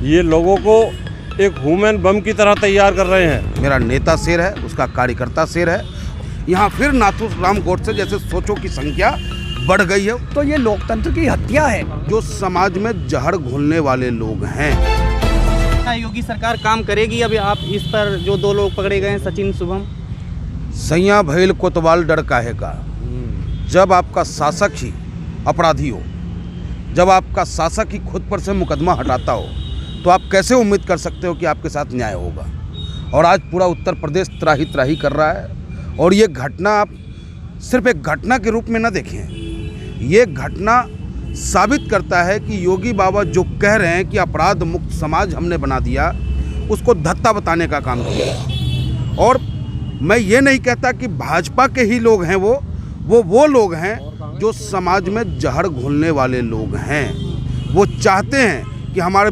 ये लोगों को एक ह्यूमन बम की तरह तैयार कर रहे हैं। मेरा नेता शेर है, उसका कार्यकर्ता शेर है। यहाँ फिर नाथूराम गोडसे जैसे सोचों की संख्या बढ़ गई है। तो ये लोकतंत्र की हत्या है। जो समाज में जहर घोलने वाले लोग हैं। योगी सरकार काम करेगी? अभी आप इस पर जो 2 लोग पकड़े गए हैं, सचिन शुभम। सैया भैल कोतवाल डर काहे का। जब आपका शासक ही अपराधी हो, जब आपका शासक ही खुद पर से मुकदमा हटाता हो, तो आप कैसे उम्मीद कर सकते हो कि आपके साथ न्याय होगा। और आज पूरा उत्तर प्रदेश त्राही त्राही कर रहा है। और ये घटना आप सिर्फ एक घटना के रूप में न देखें। ये घटना साबित करता है कि योगी बाबा जो कह रहे हैं कि अपराध मुक्त समाज हमने बना दिया, उसको धत्ता बताने का काम किया। और मैं ये नहीं कहता कि भाजपा के ही लोग हैं, वो लोग हैं जो समाज में जहर घोलने वाले लोग हैं। वो चाहते हैं कि हमारे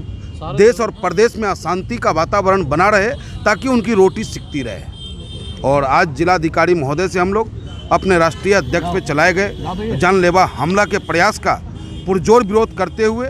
देश और प्रदेश में अशांति का वातावरण बना रहे ताकि उनकी रोटी सिकती रहे। और आज जिलाधिकारी महोदय से हम लोग अपने राष्ट्रीय अध्यक्ष पे चलाए गए जानलेवा हमला के प्रयास का पुरजोर विरोध करते हुए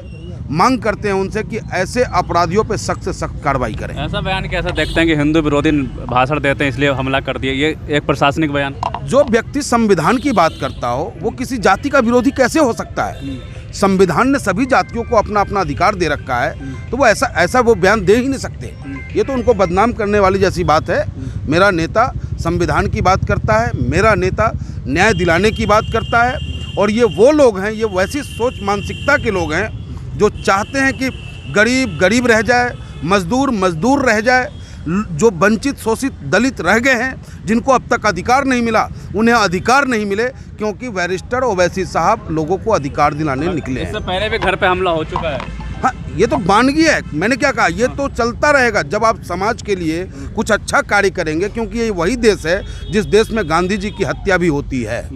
मांग करते हैं उनसे कि ऐसे अपराधियों पे सख्त से सख्त कार्रवाई करें। ऐसा बयान कैसा देखते हैं कि हिंदू विरोधी भाषण देते हैं इसलिए हमला कर दिया, ये एक प्रशासनिक बयान? जो व्यक्ति संविधान की बात करता हो वो किसी जाति का विरोधी कैसे हो सकता है? संविधान ने सभी जातियों को अपना अपना अधिकार दे रखा है, तो वो ऐसा वो बयान दे ही नहीं सकते। ये तो उनको बदनाम करने वाली जैसी बात है। मेरा नेता संविधान की बात करता है, मेरा नेता न्याय दिलाने की बात करता है। और ये वो लोग हैं, ये वैसी सोच मानसिकता के लोग हैं जो चाहते हैं कि गरीब गरीब रह जाए, मजदूर मजदूर रह जाए, जो वंचित शोषित दलित रह गए हैं, जिनको अब तक अधिकार नहीं मिला, उन्हें अधिकार नहीं मिले क्योंकि बैरिस्टर ओवैसी साहब लोगों को अधिकार दिलाने निकले हैं। इससे पहले भी घर पे हमला हो चुका है। हाँ, ये तो वानगी है। मैंने क्या कहा, ये तो चलता रहेगा जब आप समाज के लिए कुछ अच्छा कार्य करेंगे, क्योंकि ये वही देश है जिस देश में गांधी जी की हत्या भी होती है।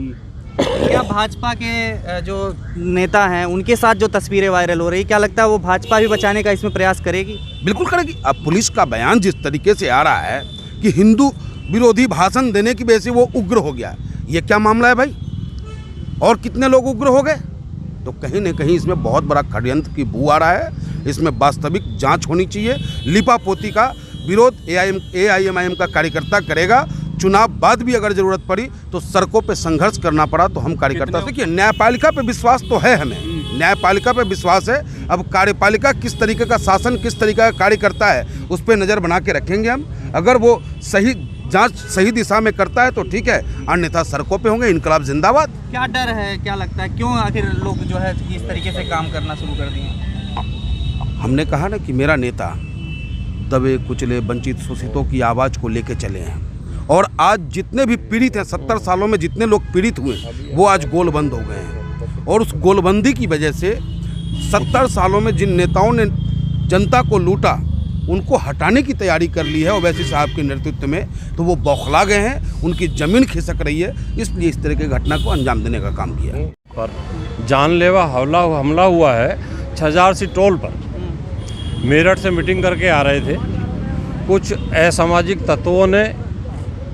क्या भाजपा के जो नेता हैं उनके साथ जो तस्वीरें वायरल हो रही, क्या लगता है वो भाजपा भी बचाने का इसमें प्रयास करेगी? बिल्कुल करेगी। अब पुलिस का बयान जिस तरीके से आ रहा है कि हिंदू विरोधी भाषण देने की वजह से वो उग्र हो गया, ये क्या मामला है भाई? और कितने लोग उग्र हो गए? तो कहीं न कहीं इसमें बहुत बड़ा षड्यंत्र की बू आ रहा है। इसमें वास्तविक जांच होनी चाहिए। लिपापोती का विरोध AIMIM का कार्यकर्ता करेगा। चुनाव बाद भी अगर जरूरत पड़ी तो सड़कों पे संघर्ष करना पड़ा तो हम कार्यकर्ता, देखिए न्यायपालिका पे विश्वास तो है, हमें न्यायपालिका पे विश्वास है। अब कार्यपालिका किस तरीके का शासन, किस तरीके का कार्य करता है, उस पर नज़र बना के रखेंगे हम। अगर वो सही जांच सही दिशा में करता है तो ठीक है, अन्यथा सड़कों पे होंगे। इनकलाब जिंदाबाद। क्या डर है, क्या लगता है क्यों आखिर लोग जो है इस तरीके से काम करना शुरू कर दिए? हमने कहा ना कि मेरा नेता दबे कुचले वंचित शोषितों की आवाज़ को लेके चले हैं। और आज जितने भी पीड़ित हैं, 70 सालों में जितने लोग पीड़ित हुए वो आज गोलबंद हो गए हैं। और उस गोलबंदी की वजह से 70 सालों में जिन नेताओं ने जनता को लूटा, उनको हटाने की तैयारी कर ली है ओवैसी साहब के नेतृत्व में, तो वो बौखला गए हैं, उनकी ज़मीन खिसक रही है। इसलिए इस तरह की घटना को अंजाम देने का काम किया है। पर जानलेवा हमला हुआ है छजारसी टोल पर। मेरठ से मीटिंग करके आ रहे थे, कुछ असामाजिक तत्वों ने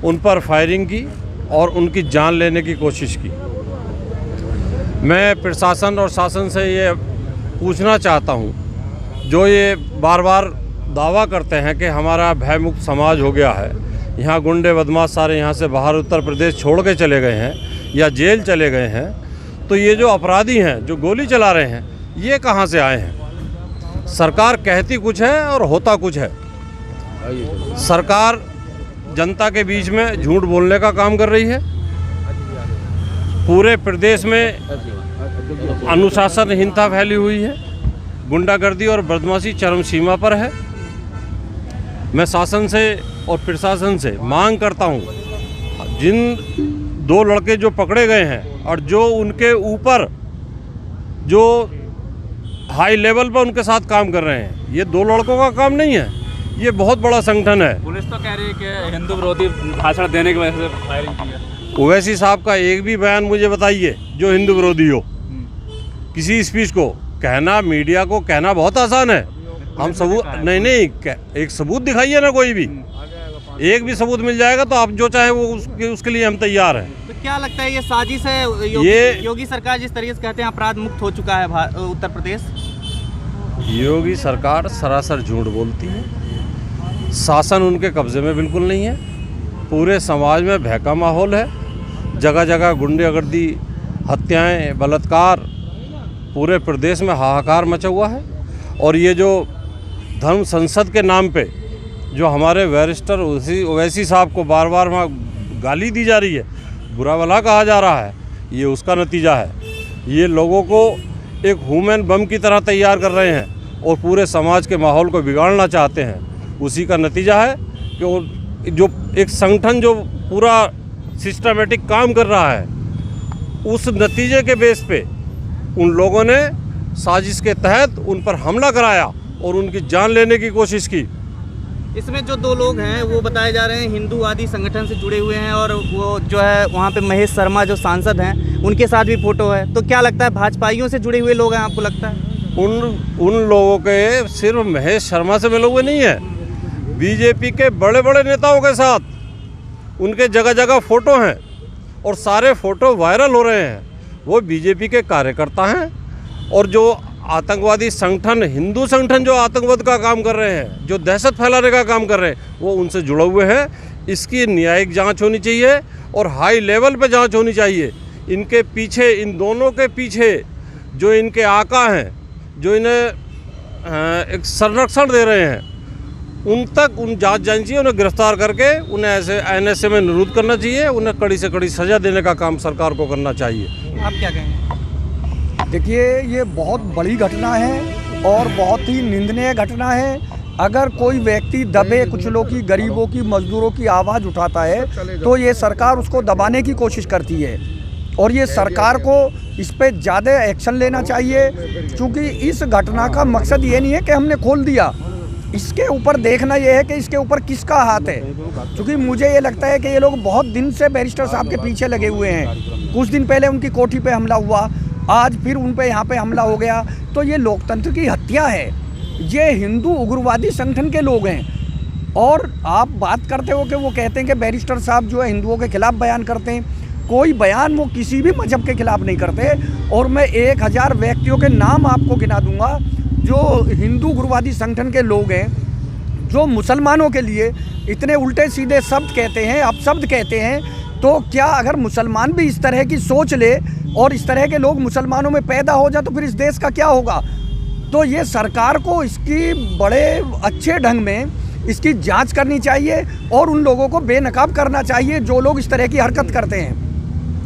उन पर फायरिंग की और उनकी जान लेने की कोशिश की। मैं प्रशासन और शासन से ये पूछना चाहता हूँ, जो ये बार बार दावा करते हैं कि हमारा भयमुक्त समाज हो गया है, यहाँ गुंडे बदमाश सारे यहाँ से बाहर उत्तर प्रदेश छोड़ के चले गए हैं या जेल चले गए हैं, तो ये जो अपराधी हैं जो गोली चला रहे हैं, ये कहाँ से आए हैं? सरकार कहती कुछ है और होता कुछ है। सरकार जनता के बीच में झूठ बोलने का काम कर रही है। पूरे प्रदेश में अनुशासनहीनता फैली हुई है, गुंडागर्दी और बदमाशी चरम सीमा पर है। मैं शासन से और प्रशासन से मांग करता हूं, जिन 2 लड़के जो पकड़े गए हैं और जो उनके ऊपर जो हाई लेवल पर उनके साथ काम कर रहे हैं, ये 2 लड़कों का काम नहीं है, ये बहुत बड़ा संगठन है। पुलिस तो कह रही है कि हिंदू विरोधी भाषण देने की वजह से फायरिंग की है। ओवैसी साहब का एक भी बयान मुझे बताइए जो हिंदू विरोधी हो। किसी स्पीच को कहना, मीडिया को कहना बहुत आसान है। हम सबूत नहीं, एक सबूत दिखाइए ना, कोई भी एक भी सबूत मिल जाएगा तो आप जो चाहे वो उसके लिए हम तैयार हैं। तो क्या लगता है ये साजिश है? योगी सरकार जिस तरीके से कहते हैं अपराध मुक्त हो चुका है उत्तर प्रदेश, योगी सरकार सरासर झूठ बोलती है। शासन उनके कब्जे में बिल्कुल नहीं है। पूरे समाज में भय का माहौल है। जगह जगह गुंडागर्दी, हत्याएं, बलात्कार, पूरे प्रदेश में हाहाकार मचा हुआ है। और ये जो धर्म संसद के नाम पे जो हमारे बैरिस्टर ओवैसी साहब को बार बार वहाँ गाली दी जा रही है, बुरा भला कहा जा रहा है, ये उसका नतीजा है। ये लोगों को एक ह्यूमन बम की तरह तैयार कर रहे हैं और पूरे समाज के माहौल को बिगाड़ना चाहते हैं। उसी का नतीजा है कि जो एक संगठन जो पूरा सिस्टमेटिक काम कर रहा है, उस नतीजे के बेस पे उन लोगों ने साजिश के तहत उन पर हमला कराया और उनकी जान लेने की कोशिश की। इसमें जो 2 लोग हैं वो बताए जा रहे हैं हिंदूवादी संगठन से जुड़े हुए हैं, और वो जो है वहाँ पे महेश शर्मा जो सांसद हैं उनके साथ भी फोटो है। तो क्या लगता है भाजपाइयों से जुड़े हुए लोग हैं, आपको लगता है? उन लोगों के सिर्फ महेश शर्मा से मिले हुए नहीं है, बीजेपी के बड़े बड़े नेताओं के साथ उनके जगह जगह फ़ोटो हैं और सारे फ़ोटो वायरल हो रहे हैं। वो बीजेपी के कार्यकर्ता हैं और जो आतंकवादी संगठन, हिंदू संगठन जो आतंकवाद का काम कर रहे हैं, जो दहशत फैलाने का काम कर रहे हैं, वो उनसे जुड़े हुए हैं। इसकी न्यायिक जांच होनी चाहिए और हाई लेवल पे जांच होनी चाहिए। इनके पीछे, इन दोनों के पीछे जो इनके आका हैं, जो इन्हें एक संरक्षण दे रहे हैं, उन तक उन जांच जानी चाहिए। उन्हें गिरफ्तार करके उन्हें ऐसे NSA में निरुद्ध करना चाहिए। उन्हें कड़ी से कड़ी सज़ा देने का काम सरकार को करना चाहिए। आप क्या कहेंगे? देखिए, ये बहुत बड़ी घटना है और बहुत ही निंदनीय घटना है। अगर कोई व्यक्ति दबे कुचलों की, गरीबों की, मजदूरों की आवाज़ उठाता है तो ये सरकार उसको दबाने की कोशिश करती है। और ये सरकार को इस पे ज़्यादा एक्शन लेना चाहिए, क्योंकि इस घटना का मकसद ये नहीं है कि हमने खोल दिया। इसके ऊपर देखना ये है कि इसके ऊपर किसका हाथ है, क्योंकि मुझे ये लगता है कि ये लोग बहुत दिन से बैरिस्टर साहब के पीछे लगे हुए हैं। कुछ दिन पहले उनकी कोठी पे हमला हुआ, आज फिर उन पे यहाँ पे हमला हो गया। तो ये लोकतंत्र की हत्या है। ये हिंदू उग्रवादी संगठन के लोग हैं। और आप बात करते हो कि वो कहते हैं कि बैरिस्टर साहब जो है हिंदुओं के खिलाफ बयान करते हैं। कोई बयान वो किसी भी मजहब के खिलाफ नहीं करते। और मैं 1000 व्यक्तियों के नाम आपको गिना दूंगा जो हिंदू उग्रवादी संगठन के लोग हैं, जो मुसलमानों के लिए इतने उल्टे सीधे शब्द कहते हैं, अपशब्द कहते हैं। तो क्या अगर मुसलमान भी इस तरह की सोच ले और इस तरह के लोग मुसलमानों में पैदा हो जाए तो फिर इस देश का क्या होगा? तो ये सरकार को इसकी बड़े अच्छे ढंग में इसकी जांच करनी चाहिए और उन लोगों को बेनकाब करना चाहिए जो लोग इस तरह की हरकत करते हैं।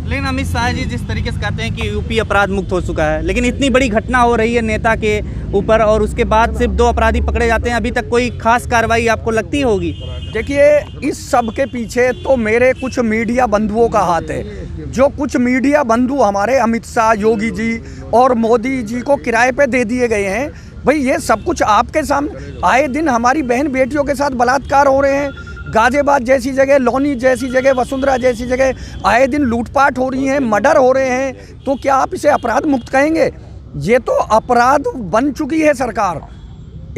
लेकिन अमित शाह जी जिस तरीके से कहते हैं कि यूपी अपराध मुक्त हो चुका है, लेकिन इतनी बड़ी घटना हो रही है नेता के ऊपर और उसके बाद सिर्फ 2 अपराधी पकड़े जाते हैं, अभी तक कोई खास कार्रवाई आपको लगती होगी? देखिए, इस सब के पीछे तो मेरे कुछ मीडिया बंधुओं का हाथ है। जो कुछ मीडिया बंधु हमारे अमित शाह, योगी जी और मोदी जी को किराए पे दे दिए गए हैं। भाई, ये सब कुछ आपके सामने आए दिन हमारी बहन बेटियों के साथ बलात्कार हो रहे हैं। गाजियाबाद जैसी जगह, लौनी जैसी जगह, वसुंधरा जैसी जगह आए दिन लूटपाट हो रही हैं, मर्डर हो रहे हैं। तो क्या आप इसे अपराध मुक्त कहेंगे? ये तो अपराध बन चुकी है सरकार।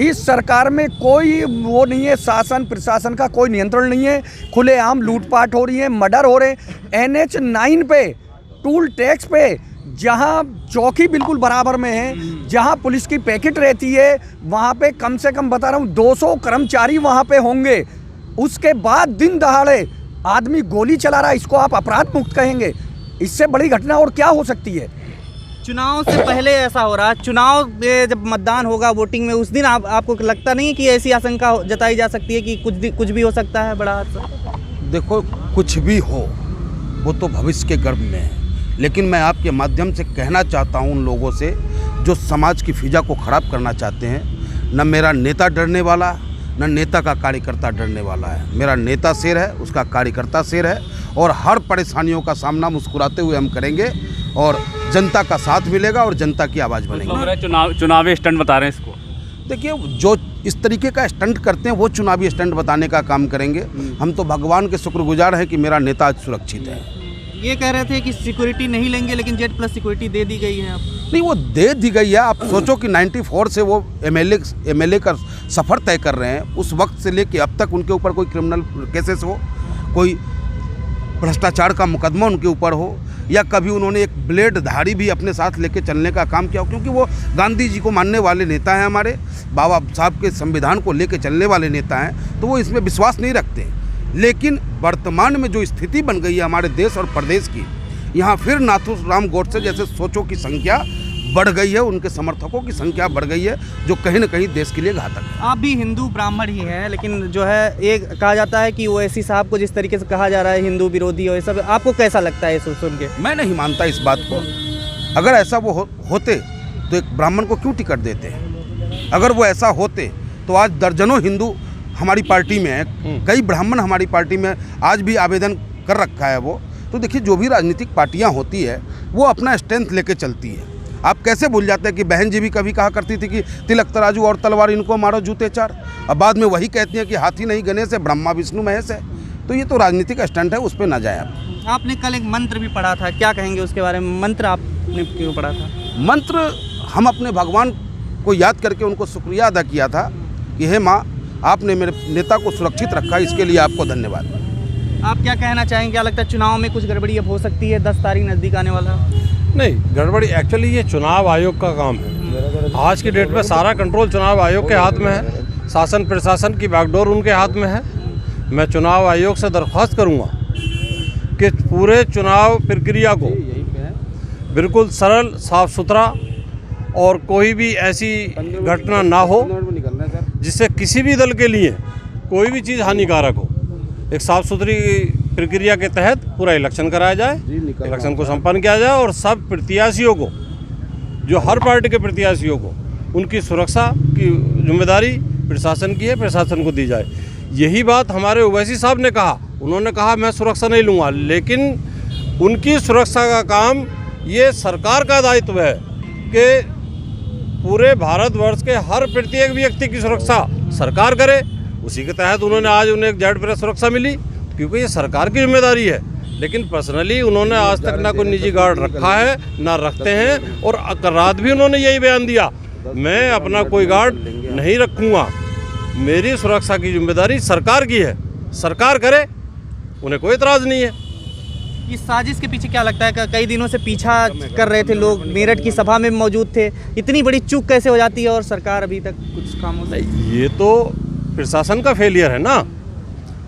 इस सरकार में कोई वो नहीं है, शासन प्रशासन का कोई नियंत्रण नहीं है। खुलेआम लूटपाट हो रही है, मर्डर हो रहे हैं। NH 9 पे, टूल टैक्स पे, जहां चौकी बिल्कुल बराबर में है, जहां पुलिस की पैकेट रहती है, वहां पे कम से कम बता रहा हूँ 200 कर्मचारी वहां पे होंगे। उसके बाद दिन दहाड़े आदमी गोली चला रहा है, इसको आप अपराध मुक्त कहेंगे? इससे बड़ी घटना और क्या हो सकती है? चुनाव से पहले ऐसा हो रहा है, चुनाव में जब मतदान होगा वोटिंग में, उस दिन आपको लगता नहीं है कि ऐसी आशंका जताई जा सकती है कि कुछ भी हो सकता है बड़ा हादसा? देखो, कुछ भी हो वो तो भविष्य के गर्भ में है, लेकिन मैं आपके माध्यम से कहना चाहता हूं उन लोगों से जो समाज की फिजा को खराब करना चाहते हैं। न मेरा नेता डरने वाला, न नेता का कार्यकर्ता डरने वाला है। मेरा नेता शेर है, उसका कार्यकर्ता शेर है और हर परेशानियों का सामना मुस्कुराते हुए हम करेंगे और जनता का साथ मिलेगा और जनता की आवाज़ बनेगी। चुनावी स्टंट बता रहे हैं इसको। देखिए, जो इस तरीके का स्टंट करते हैं वो चुनावी स्टंट बताने का काम करेंगे। हम तो भगवान के शुक्रगुजार हैं कि मेरा नेता आज सुरक्षित है। ये कह रहे थे कि सिक्योरिटी नहीं लेंगे, लेकिन Z+ सिक्योरिटी दे दी गई है। अब नहीं, वो दे दी गई है। आप सोचो कि 94 से वो MLA का सफ़र तय कर रहे हैं। उस वक्त से लेके अब तक उनके ऊपर कोई क्रिमिनल केसेस हो, कोई भ्रष्टाचार का मुकदमा उनके ऊपर हो, या कभी उन्होंने एक ब्लेड धारी भी अपने साथ लेके चलने का काम किया हो, क्योंकि वो गांधी जी को मानने वाले नेता हैं, हमारे बाबा साहब के संविधान को लेके चलने वाले नेता हैं, तो वो इसमें विश्वास नहीं रखते हैं। लेकिन वर्तमान में जो स्थिति बन गई है हमारे देश और प्रदेश की, यहाँ फिर नाथूराम गोडसे जैसे सोचों की संख्या बढ़ गई है, उनके समर्थकों की संख्या बढ़ गई है, जो कहीं ना कहीं देश के लिए घातक है। आप भी हिंदू ब्राह्मण ही हैं, लेकिन जो है ये कहा जाता है कि ओवैसी साहब को जिस तरीके से कहा जा रहा है हिंदू विरोधी और ये सब, आपको कैसा लगता है ये सुन के? मैं नहीं मानता इस बात को। अगर ऐसा वो होते तो एक ब्राह्मण को क्यों टिकट देते हैं? अगर वो ऐसा होते तो आज दर्जनों हिंदू हमारी पार्टी में है, कई ब्राह्मण हमारी पार्टी में आज भी आवेदन कर रखा है वो। तो देखिए, जो भी राजनीतिक पार्टियां होती है वो अपना स्ट्रेंथ लेके चलती है। आप कैसे भूल जाते हैं कि बहन जी भी कभी कहा करती थी कि तिलक तराजू और तलवार इनको मारो जूते चार, अब बाद में वही कहती हैं कि हाथी नहीं गणेश है, ब्रह्मा विष्णु महेश है। तो ये तो राजनीतिक स्टंट है, उस पर ना जाए आप। आपने कल एक मंत्र भी पढ़ा था, क्या कहेंगे उसके बारे में? मंत्र आपने क्यों पढ़ा था? मंत्र हम अपने भगवान को याद करके उनको शुक्रिया अदा किया था कि हे माँ, आपने मेरे नेता को सुरक्षित रखा, इसके लिए आपको धन्यवाद। आप क्या कहना चाहेंगे? क्या लगता है चुनाव में कुछ गड़बड़ी अब हो सकती है? 10 तारीख नज़दीक आने वाला। नहीं, गड़बड़ी एक्चुअली ये चुनाव आयोग का काम है। आज की डेट में सारा कंट्रोल चुनाव आयोग के हाथ में है, शासन प्रशासन की बागडोर उनके हाथ में है। मैं चुनाव आयोग से दरख्वास्त करूंगा कि पूरे चुनाव प्रक्रिया को बिल्कुल सरल, साफ सुथरा और कोई भी ऐसी घटना ना हो जिससे किसी भी दल के लिए कोई भी चीज़ हानिकारक हो। एक साफ सुथरी प्रक्रिया के तहत पूरा इलेक्शन कराया जाए, इलेक्शन को संपन्न किया जाए और सब प्रत्याशियों को, जो हर पार्टी के प्रत्याशियों को, उनकी सुरक्षा की जिम्मेदारी प्रशासन की है, प्रशासन को दी जाए। यही बात हमारे ओवैसी साहब ने कहा। उन्होंने कहा मैं सुरक्षा नहीं लूँगा, लेकिन उनकी सुरक्षा का काम ये सरकार का दायित्व है कि पूरे भारतवर्ष के हर प्रत्येक व्यक्ति की सुरक्षा सरकार करे। उसी के तहत उन्होंने आज उन्हें एक जेड प्रेस सुरक्षा मिली, क्योंकि ये सरकार की जिम्मेदारी है। लेकिन पर्सनली उन्होंने आज तक ना कोई निजी गार्ड रखा है, ना रखते हैं, और रात भी उन्होंने यही बयान दिया, मैं अपना कोई गार्ड नहीं रखूँगा, मेरी सुरक्षा की जिम्मेदारी सरकार की है, सरकार करे, उन्हें कोई एतराज़ नहीं है। इस साजिश के पीछे क्या लगता है? कई दिनों से पीछा कर रहे थे लोग, मेरठ की सभा में मौजूद थे, इतनी बड़ी चूक कैसे हो जाती है और सरकार अभी तक कुछ काम हो? ये तो प्रशासन का फेलियर है ना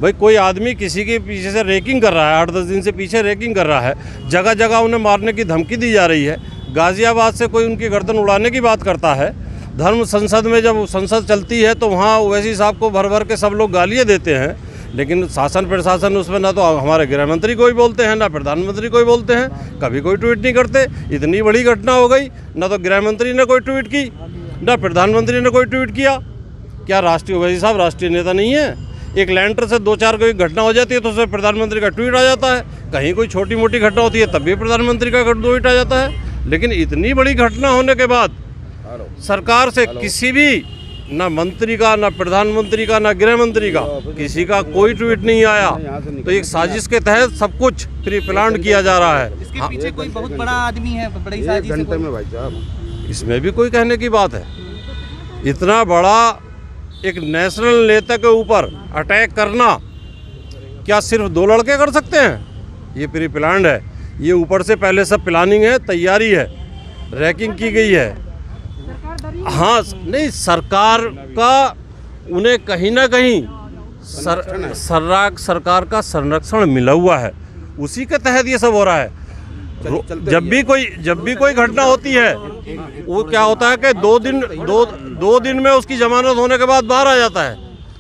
भाई। कोई आदमी किसी के पीछे से रेकिंग कर रहा है, 8-10 दिन से पीछे रेकिंग कर रहा है, जगह जगह उन्हें मारने की धमकी दी जा रही है। गाज़ियाबाद से कोई उनकी गर्दन उड़ाने की बात करता है। धर्म संसद में जब संसद चलती है तो वहाँ ओवैसी साहब को भर भर के सब लोग गालियाँ देते हैं, लेकिन शासन प्रशासन उसमें ना तो हमारे गृह मंत्री कोई बोलते हैं, ना प्रधानमंत्री कोई बोलते हैं, कभी कोई ट्वीट नहीं करते। इतनी बड़ी घटना हो गई, ना तो गृह मंत्री ने कोई ट्वीट की, ना प्रधानमंत्री ने कोई ट्वीट किया। क्या राष्ट्रीय ओवैसी साहब राष्ट्रीय नेता नहीं है? एक लैंडर से 2-4 कोई घटना हो जाती है तो उसमें प्रधानमंत्री का ट्वीट आ जाता है, कहीं कोई छोटी मोटी घटना होती है तब भी प्रधानमंत्री का ट्वीट आ जाता है। लेकिन इतनी बड़ी घटना होने के बाद सरकार से किसी भी, ना मंत्री का, ना प्रधानमंत्री का, ना गृह मंत्री का, किसी का कोई ट्वीट नहीं आया। तो एक साजिश के तहत सब कुछ प्री प्लान किया जा रहा है। इसके पीछे कोई बहुत बड़ा आदमी है, बड़ी साजिश है कोई? इसमें भी कोई कहने की बात है? इतना बड़ा एक नेशनल नेता के ऊपर अटैक करना क्या सिर्फ 2 लड़के कर सकते हैं? ये प्री प्लान्ड है, ये ऊपर से पहले सब प्लानिंग है, तैयारी है, रैकिंग की गई है। हाँ, नहीं, सरकार का उन्हें कहीं ना कहीं सरकार का संरक्षण मिला हुआ है, उसी के तहत ये सब हो रहा है। जब भी कोई घटना होती है वो क्या होता है कि 2 दिन में उसकी जमानत होने के बाद बाहर आ जाता है।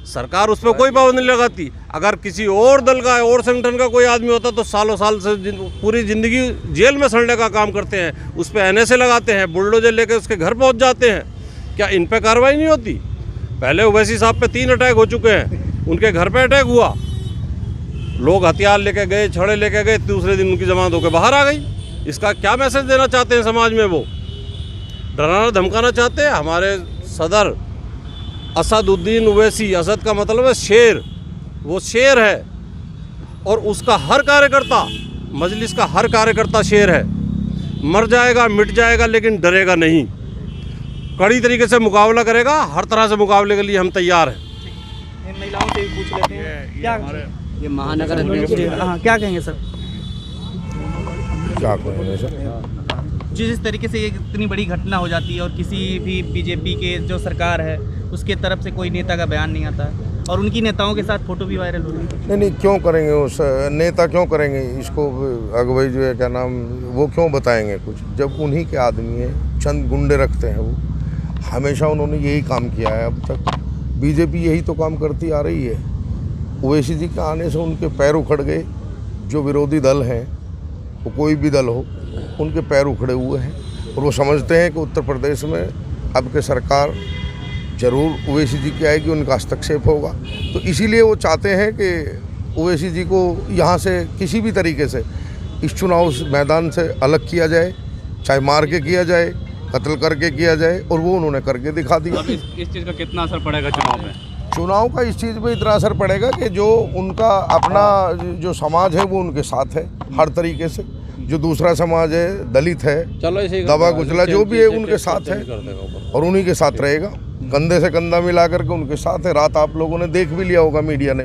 सरकार उस पर कोई पाबंदी नहीं लगाती। अगर किसी और दल का और संगठन का कोई आदमी होता तो सालों साल से पूरी ज़िंदगी जेल में सड़ने का काम करते हैं, उस पर NSA लगाते हैं, बुलडोजर लेकर उसके घर पहुंच जाते हैं। क्या इन पे कार्रवाई नहीं होती? पहले ओवैसी साहब पे 3 अटैक हो चुके हैं, उनके घर पे अटैक हुआ, लोग हथियार लेके गए, छड़े लेके गए, दूसरे दिन उनकी जमानत होकर बाहर आ गई। इसका क्या मैसेज देना चाहते हैं समाज में? वो डराना धमकाना चाहते हैं। हमारे सदर असदुद्दीन ओवैसी, असद का मतलब है शेर, वो शेर है और उसका हर कार्यकर्ता, मजलिस का हर कार्यकर्ता शेर है। मर जाएगा, मिट जाएगा, लेकिन डरेगा नहीं, कड़ी तरीके से मुकाबला करेगा। हर तरह से मुकाबले के लिए हम तैयार हैं। इन महिलाओं से भी पूछ लेते हैं, क्या ये महानगर अध्यक्ष, हाँ, क्या कहेंगे सर? क्या करेंगे सर। जिस तरीके से ये इतनी बड़ी घटना हो जाती है और किसी भी बीजेपी के जो सरकार है उसके तरफ से कोई नेता का बयान नहीं आता है और उनकी नेताओं के साथ फोटो भी वायरल हो रही है। नहीं क्यों करेंगे उस नेता क्यों करेंगे इसको, अगुवाई जो है क्या नाम, वो क्यों बताएंगे कुछ, जब उन्हीं के आदमी हैं, चंद गुंडे रखते हैं वो, हमेशा उन्होंने यही काम किया है अब तक। बीजेपी यही तो काम करती आ रही है। ओवैसी जी के आने से उनके पैर उखड़ गए। जो विरोधी दल हैं, वो कोई भी दल हो, उनके पैर उखड़े हुए हैं और वो समझते हैं कि उत्तर प्रदेश में अब के सरकार जरूर ओवैसी जी की आएगी, उनका हस्तक्षेप होगा। तो इसीलिए वो चाहते हैं कि ओवैसी जी को यहाँ से किसी भी तरीके से इस चुनाव मैदान से अलग किया जाए, चाहे मार के किया जाए, कत्ल करके किया जाए, और वो उन्होंने करके दिखा दिया। अब इस चीज़ का कितना असर पड़ेगा चुनाव में? चुनाव का इस चीज़ पे इतना असर पड़ेगा कि जो उनका अपना जो समाज है वो उनके साथ है हर तरीके से। जो दूसरा समाज है, दलित है, दबा कुचला जो भी है, उनके साथ है और उन्हीं के साथ रहेगा। कंधे से कंधा मिला करके उनके साथ है। रात आप लोगों ने देख भी लिया होगा मीडिया ने।